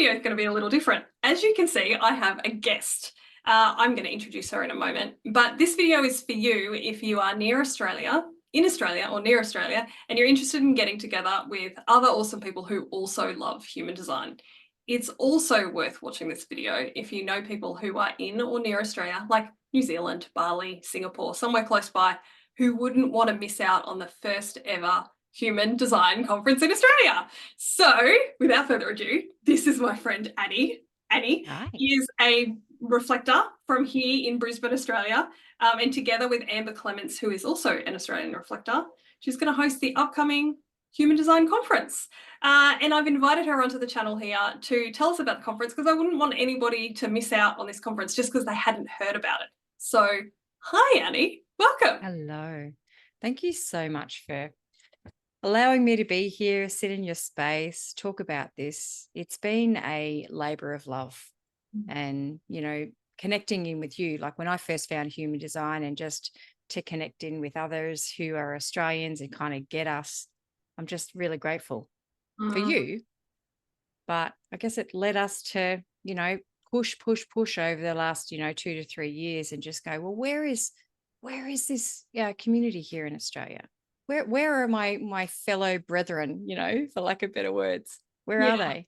video is going to be a little different. As you can see, I have a guest. I'm going to introduce her in a moment, but this video is for you if you are near Australia, in Australia or near Australia, and you're interested in getting together with other awesome people who also love human design. It's also worth watching this video if you know people who are in or near Australia, like New Zealand, Bali, Singapore, somewhere close by, who wouldn't want to miss out on the first ever Human Design Conference in Australia. So, without further ado, this is my friend Annie. Annie Hi. is a reflector from here in Brisbane, Australia, and together with Amber Clements, who is also an Australian reflector, she's going to host the upcoming Human Design Conference. And I've invited her onto the channel here to tell us about the conference because I wouldn't want anybody to miss out on this conference just because they hadn't heard about it. So, hi, Annie. Welcome. Hello. Thank you so much for allowing me to be here, sit in your space, talk about this. It's been a labor of love and, connecting in with you. Like when I first found human design and just to connect in with others who are Australians and kind of get us, I'm just really grateful for Mm, you. But I guess it led us to, push over the last, 2 to 3 years and just go, well, where is this community here in Australia? Where are my fellow brethren, for lack of better words? Where yeah, are they?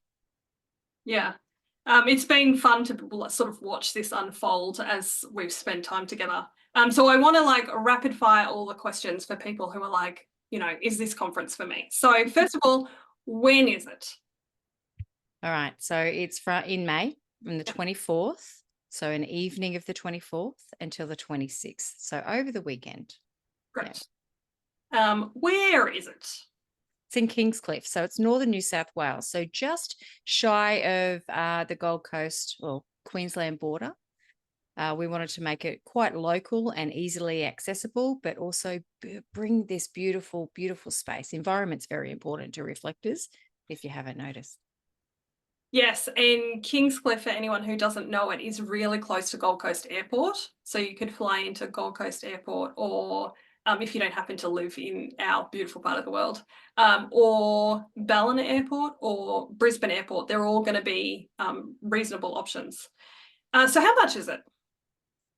yeah. It's been fun to sort of watch this unfold as we've spent time together. So I want to like rapid fire all the questions for people who are like, is this conference for me? So first of all, when is it? All right. So it's in May from the 24th. So an evening of the 24th until the 26th. So over the weekend. Yeah. Great. Where is it? It's in Kingscliff. So it's northern New South Wales. So just shy of the Gold Coast or Queensland border. We wanted to make it quite local and easily accessible, but also bring this beautiful, beautiful space. Environment's very important to reflectors, if you haven't noticed. Yes, and Kingscliff, for anyone who doesn't know it, is really close to Gold Coast Airport. So you could fly into Gold Coast Airport, or if you don't happen to live in our beautiful part of the world, or Ballina Airport or Brisbane Airport. They're all going to be reasonable options. So how much is it?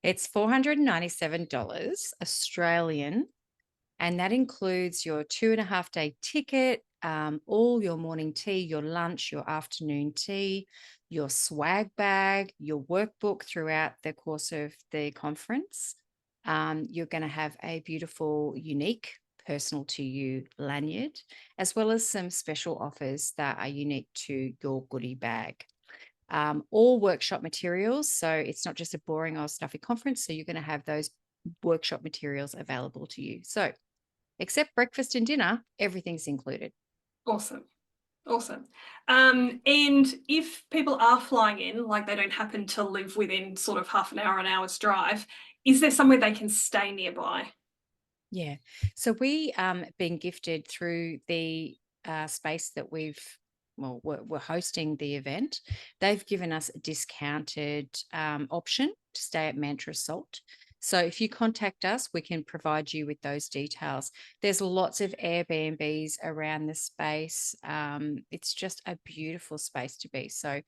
It's $497 Australian, and that includes your 2.5 day ticket, all your morning tea, your lunch, your afternoon tea, your swag bag, your workbook throughout the course of the conference. You're going to have a beautiful, unique, personal to you lanyard, as well as some special offers that are unique to your goodie bag. All workshop materials. So it's not just a boring old stuffy conference. So you're going to have those workshop materials available to you. So except breakfast and dinner, everything's included. Awesome. Awesome. And if people are flying in, like they don't happen to live within sort of half an hour's drive, is there somewhere they can stay nearby? Yeah. So we been gifted through the space that we're hosting the event. They've given us a discounted option to stay at Mantra Salt. So if you contact us, we can provide you with those details. There's lots of Airbnbs around the space. It's just a beautiful space to be. So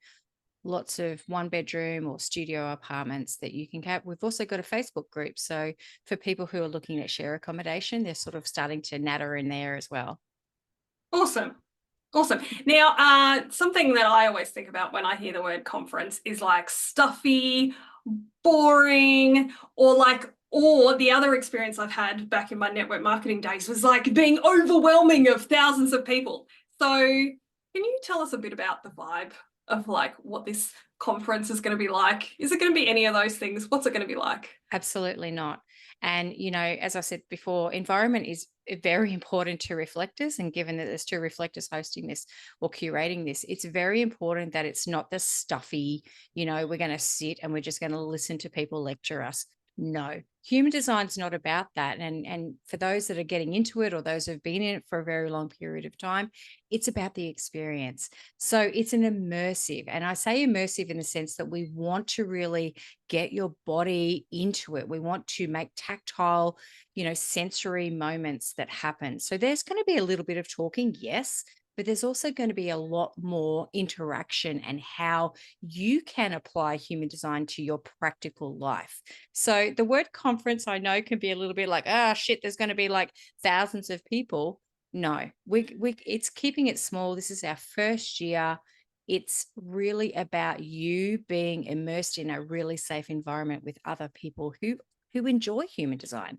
lots of 1 bedroom or studio apartments that you can get. We've also got a Facebook group. So for people who are looking at share accommodation, they're sort of starting to natter in there as well. Awesome. Awesome. Now, something that I always think about when I hear the word conference is like stuffy, boring, or the other experience I've had back in my network marketing days was like being overwhelming of thousands of people. So, can you tell us a bit about the vibe of like what this conference is going to be like? Is it going to be any of those things? What's it going to be like? Absolutely not. And, as I said before, environment is very important to reflectors. And given that there's two reflectors hosting this or curating this, it's very important that it's not the stuffy, we're going to sit and we're just going to listen to people lecture us. No, human design's not about that. And for those that are getting into it or those who've been in it for a very long period of time, it's about the experience. So it's an immersive, and I say immersive in the sense that we want to really get your body into it. We want to make tactile, sensory moments that happen. So there's going to be a little bit of talking, yes, but there's also going to be a lot more interaction and how you can apply human design to your practical life. So the word conference, I know, can be a little bit like, ah, shit, there's going to be like thousands of people. No, it's keeping it small. This is our first year. It's really about you being immersed in a really safe environment with other people who enjoy human design.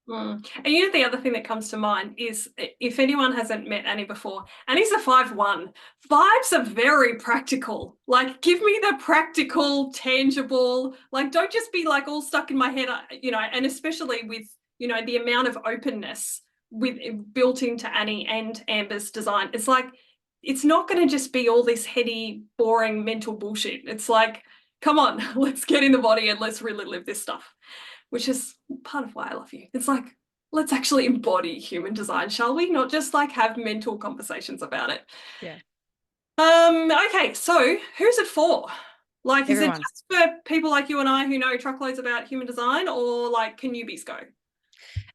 And you know, the other thing that comes to mind is if anyone hasn't met Annie before, Annie's a 5-1. Fives are very practical. Like, give me the practical, tangible, like, don't just be like all stuck in my head, you know, and especially with, you know, the amount of openness with built into Annie and Amber's design. It's like, it's not going to just be all this heady, boring mental bullshit. It's like, come on, let's get in the body and let's really live this stuff, which is part of why I love you. It's like, let's actually embody human design, shall we? Not just like have mental conversations about it. Yeah. Okay, so who's it for? Like, is it Everyone. just for people like you and I who know truckloads about human design, or like can newbies go?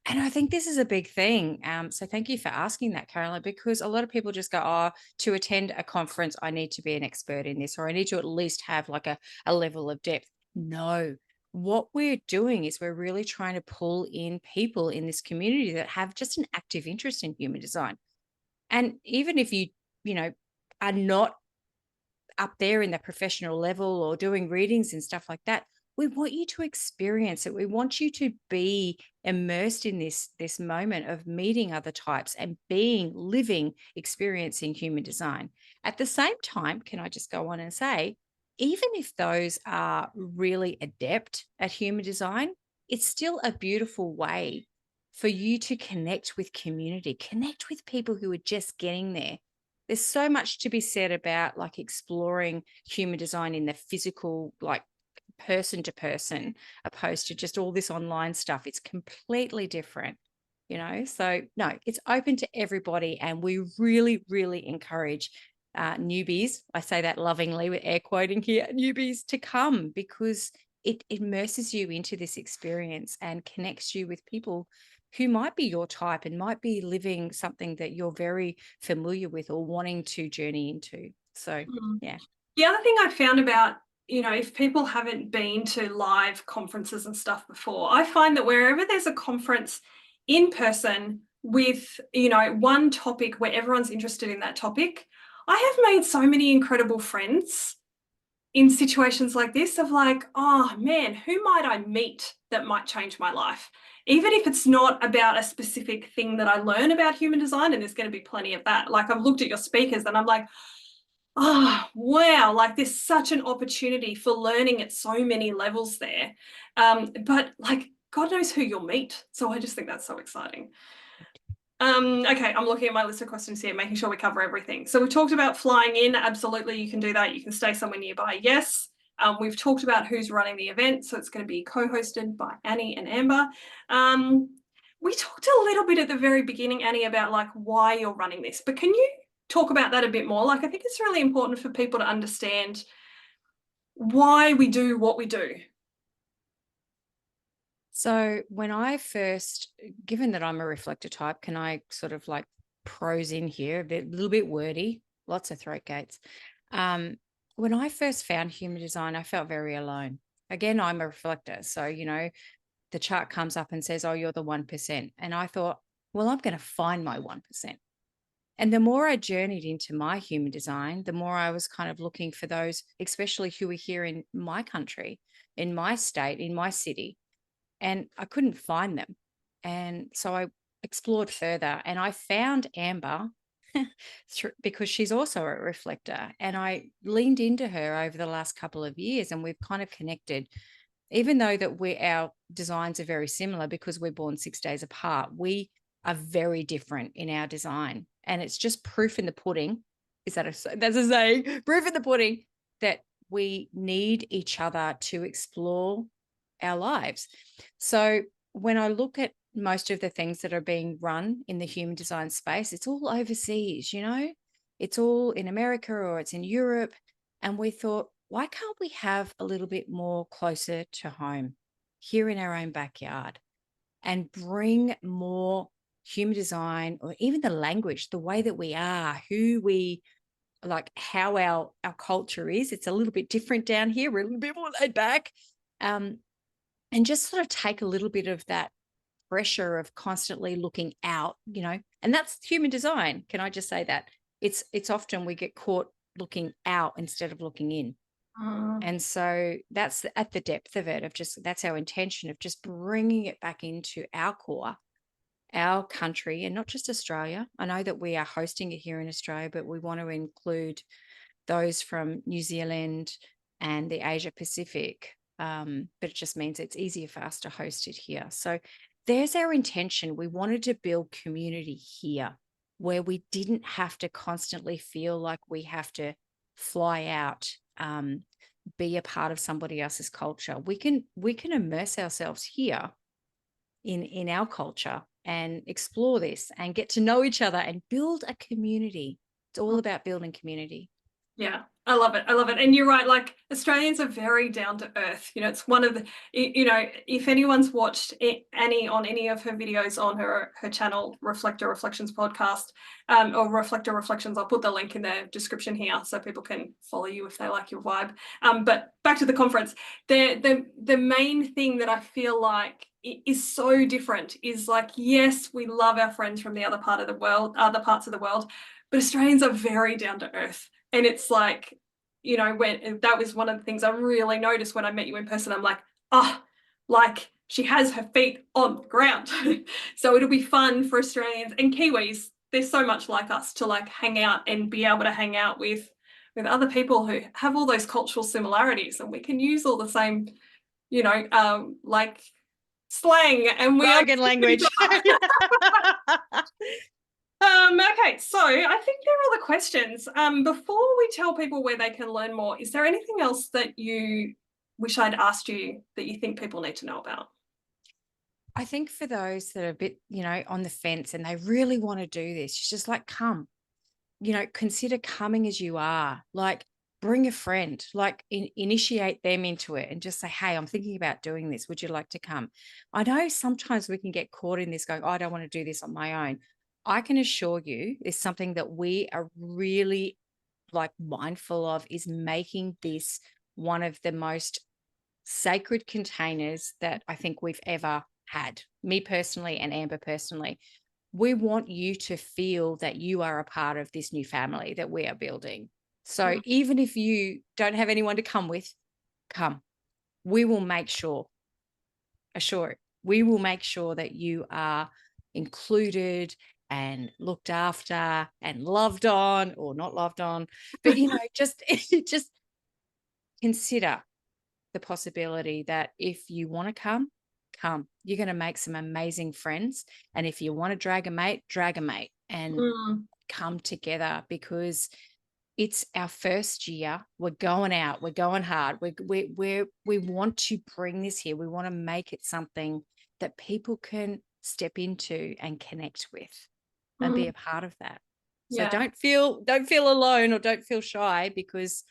And I think this is a big thing. So thank you for asking that, Caroline, because a lot of people just go, oh, to attend a conference, I need to be an expert in this, or I need to at least have like a level of depth. No, what we're doing is we're really trying to pull in people in this community that have just an active interest in human design. And even if you know, are not up there in the professional level or doing readings and stuff like that, we want you to experience it. We want you to be immersed in this moment of meeting other types and being living, experiencing human design. At the same time, can I just go on and say, even if those are really adept at human design, it's still a beautiful way for you to connect with community, connect with people who are just getting there. There's so much to be said about like exploring human design in the physical, like person to person, opposed to just all this online stuff. It's completely different, you know? So, no, it's open to everybody. And we really, really encourage newbies, I say that lovingly with air quoting here, newbies to come because it immerses you into this experience and connects you with people who might be your type and might be living something that you're very familiar with or wanting to journey into. So, Mm. yeah. The other thing I found about, you know, if people haven't been to live conferences and stuff before, I find that wherever there's a conference in person with, you know, one topic where everyone's interested in that topic, I have made so many incredible friends in situations like this of like, oh man, who might I meet that might change my life? Even if it's not about a specific thing that I learn about human design, and there's going to be plenty of that. Like, I've looked at your speakers and I'm like, oh, wow, like there's such an opportunity for learning at so many levels there. But like, God knows who you'll meet. So I just think that's so exciting. Okay, I'm looking at my list of questions here, making sure we cover everything. So we talked about flying in. Absolutely, you can do that. You can stay somewhere nearby. Yes. We've talked about who's running the event. So it's going to be co-hosted by Annie and Amber. We talked a little bit at the very beginning, Annie, about like why you're running this, but can you talk about that a bit more? Like, I think it's really important for people to understand why we do what we do. So when I first, given that I'm a reflector type, can I sort of like prose in here, a little bit wordy, lots of throat gates. When I first found human design, I felt very alone. Again, I'm a reflector. So, you know, the chart comes up and says, oh, you're the 1%. And I thought, well, I'm going to find my 1%. And the more I journeyed into my human design, the more I was kind of looking for those, especially who were here in my country, in my state, in my city, and I couldn't find them. And so I explored further and I found Amber because she's also a reflector. And I leaned into her over the last couple of years and we've kind of connected. Even though that our designs are very similar because we're born 6 days apart, we are very different in our design. And it's just proof in the pudding. That's a saying, proof in the pudding that we need each other to explore our lives. So when I look at most of the things that are being run in the human design space, it's all overseas, you know, it's all in America or it's in Europe. And we thought, why can't we have a little bit more closer to home here in our own backyard and bring more human design, or even the language, the way that we are, who we like, how our culture is. It's a little bit different down here. We're a little bit more laid back. And just sort of take a little bit of that pressure of constantly looking out, and that's human design. Can I just say that? It's often we get caught looking out instead of looking in. And so that's at the depth of it, of just, that's our intention of just bringing it back into our core, our country, and not just Australia. I know that we are hosting it here in Australia, but we want to include those from New Zealand and the Asia Pacific. But it just means it's easier for us to host it here. So there's our intention. We wanted to build community here where we didn't have to constantly feel like we have to fly out, be a part of somebody else's culture. We can immerse ourselves here in our culture and explore this and get to know each other and build a community. It's all about building community. Yeah, I love it. I love it. And you're right, like Australians are very down to earth. It's one of the, if anyone's watched Annie on any of her videos on her channel, Reflector Reflections podcast, or Reflector Reflections, I'll put the link in the description here so people can follow you if they like your vibe. But back to the conference, the main thing that I feel like is so different is like, yes, we love our friends from the other parts of the world, but Australians are very down to earth. And it's like, when that was one of the things I really noticed when I met you in person. I'm like, like she has her feet on the ground. So it'll be fun for Australians and Kiwis. They're so much like us to like hang out and be able to hang out with other people who have all those cultural similarities, and we can use all the same, like slang and Jargon language. Okay, so I think there are other questions. Before we tell people where they can learn more, is there anything else that you wish I'd asked you that you think people need to know about? I think for those that are a bit, on the fence and they really want to do this, it's just like, come, consider coming as you are. Like, bring a friend, like initiate them into it and just say, hey, I'm thinking about doing this. Would you like to come? I know sometimes we can get caught in this going, oh, I don't want to do this on my own. I can assure you it's something that we are really like mindful of, is making this one of the most sacred containers that I think we've ever had, me personally and Amber personally. We want you to feel that you are a part of this new family that we are building. So even if you don't have anyone to come with, come. We will make sure, we will make sure that you are included and looked after and loved on, or not loved on, but just consider the possibility that if you want to come, you're going to make some amazing friends. And if you want to drag a mate and come together, because it's our first year. We're going out, we're going hard. We want to bring this here. We want to make it something that people can step into and connect with and be a part of that. So don't feel alone or don't feel shy, because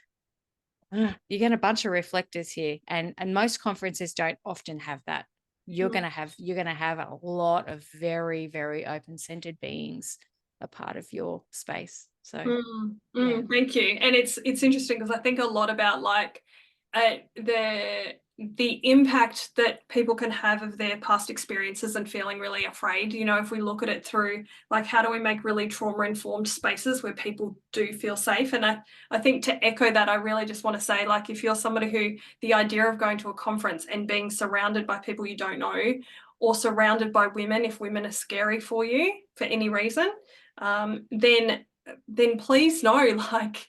you're getting a bunch of reflectors here, and most conferences don't often have that. You're going to have a lot of very, very open-centered beings a part of your space. So thank you. And it's interesting because I think a lot about like the impact that people can have of their past experiences and feeling really afraid. If we look at it through like, how do we make really trauma-informed spaces where people do feel safe? And I think to echo that, I really just want to say, like, if you're somebody who the idea of going to a conference and being surrounded by people you don't know, or surrounded by women, if women are scary for you for any reason, then please know, like,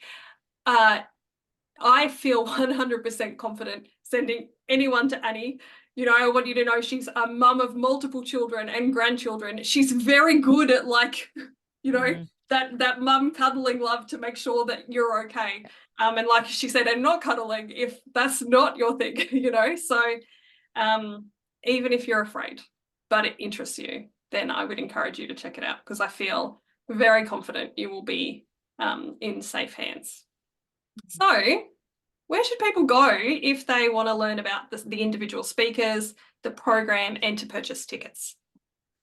I feel 100% confident sending anyone to Annie. I want you to know she's a mum of multiple children and grandchildren. She's very good at like, that mum cuddling love to make sure that you're okay. And like she said, and not cuddling if that's not your thing, So even if you're afraid, but it interests you, then I would encourage you to check it out, because I feel very confident you will be in safe hands. So where should people go if they want to learn about the individual speakers, the program, and to purchase tickets?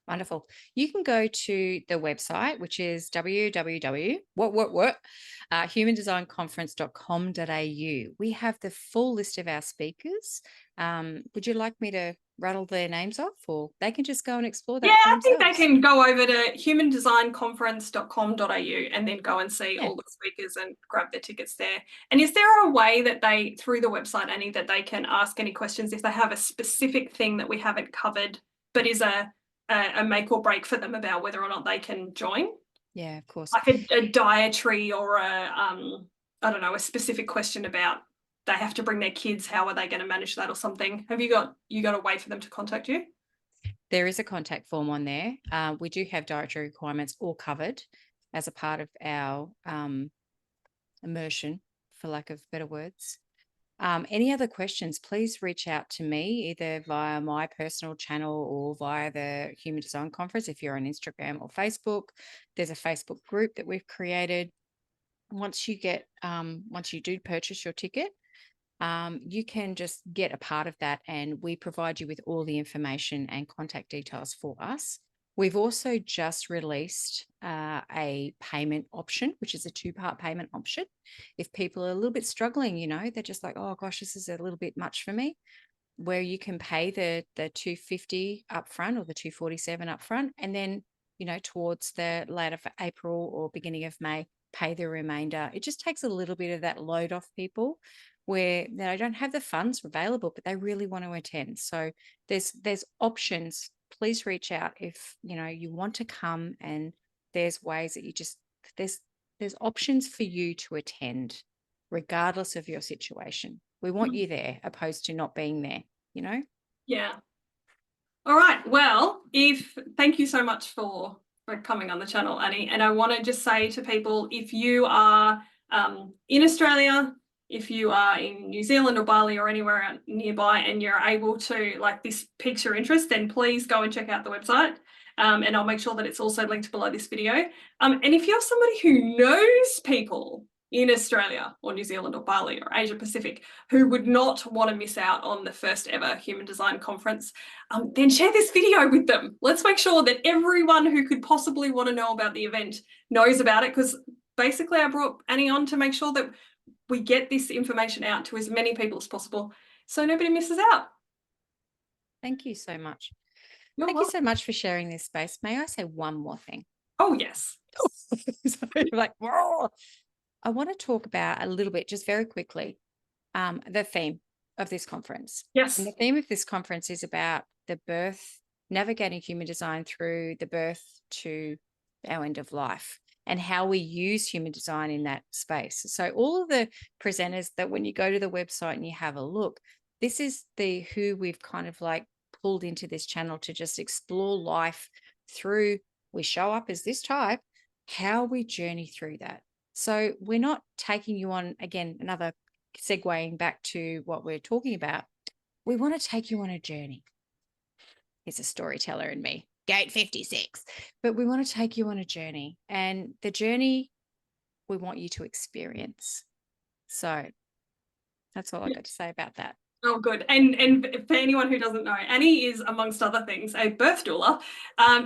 Wonderful. You can go to the website, which is humandesignconference.com.au. We have the full list of our speakers. Would you like me to rattle their names off, or they can just go and explore that Yeah, for I think they themselves? can go over to humandesignconference.com.au and then go and see Yeah. all the speakers and grab their tickets there. And is there a way that they, through the website, Annie, that they can ask any questions if they have a specific thing that we haven't covered, but is a make or break for them about whether or not they can join? Yeah, of course. Like a dietary or I don't know, a specific question about they have to bring their kids, how are they going to manage that or something? Have you got a way for them to contact you? There is a contact form on there. We do have dietary requirements all covered as a part of our immersion, for lack of better words. Any other questions, please reach out to me either via my personal channel or via the Human Design Conference. If you're on Instagram or Facebook, there's a Facebook group that we've created. Once you do purchase your ticket, you can just get a part of that, and we provide you with all the information and contact details for us. We've also just released a payment option, which is a 2-part payment option. If people are a little bit struggling, they're just like, oh gosh, this is a little bit much for me, where you can pay the $250 upfront or the $247 upfront, and then towards the later for April or beginning of May, pay the remainder. It just takes a little bit of that load off people where they don't have the funds available, but they really want to attend. So there's options. Please reach out if you want to come, and there's ways that there's options for you to attend regardless of your situation. We want you there opposed to not being there, Yeah. All right. Well, thank you so much for coming on the channel, Annie. And I want to just say to people, if you are in Australia, if you are in New Zealand or Bali or anywhere nearby and you're able to, like, this piques your interest, then please go and check out the website. And I'll make sure that it's also linked below this video. And if you're somebody who knows people in Australia or New Zealand or Bali or Asia Pacific who would not want to miss out on the first ever Human Design Conference, then share this video with them. Let's make sure that everyone who could possibly want to know about the event knows about it, because basically I brought Annie on to make sure that we get this information out to as many people as possible so nobody misses out. Thank you so much. You're Thank welcome. you so much for sharing this space. May I say one more thing? Oh, yes. Like, whoa. I want to talk about a little bit, just very quickly, the theme of this conference. Yes. And the theme of this conference is about the birth, navigating human design through the birth to our end of life, and how we use human design in that space. So all of the presenters that, when you go to the website and you have a look, this is who we've kind of like pulled into this channel to just explore life through. We show up as this type, how we journey through that. So we're not taking you on, again, another segueing back to what we're talking about. We want to take you on a journey. It's a storyteller in me, Gate 56. But we want to take you on a journey, and the journey we want you to experience. So that's all I got to say about that. Oh, good. And for anyone who doesn't know, Annie is, amongst other things, a birth doula.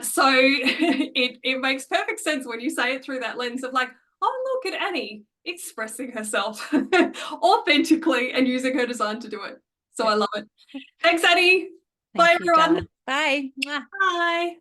So it makes perfect sense when you say it through that lens of like, oh, look at Annie expressing herself authentically and using her design to do it. So I love it. Thanks, Annie. Bye, everyone. Bye. Bye.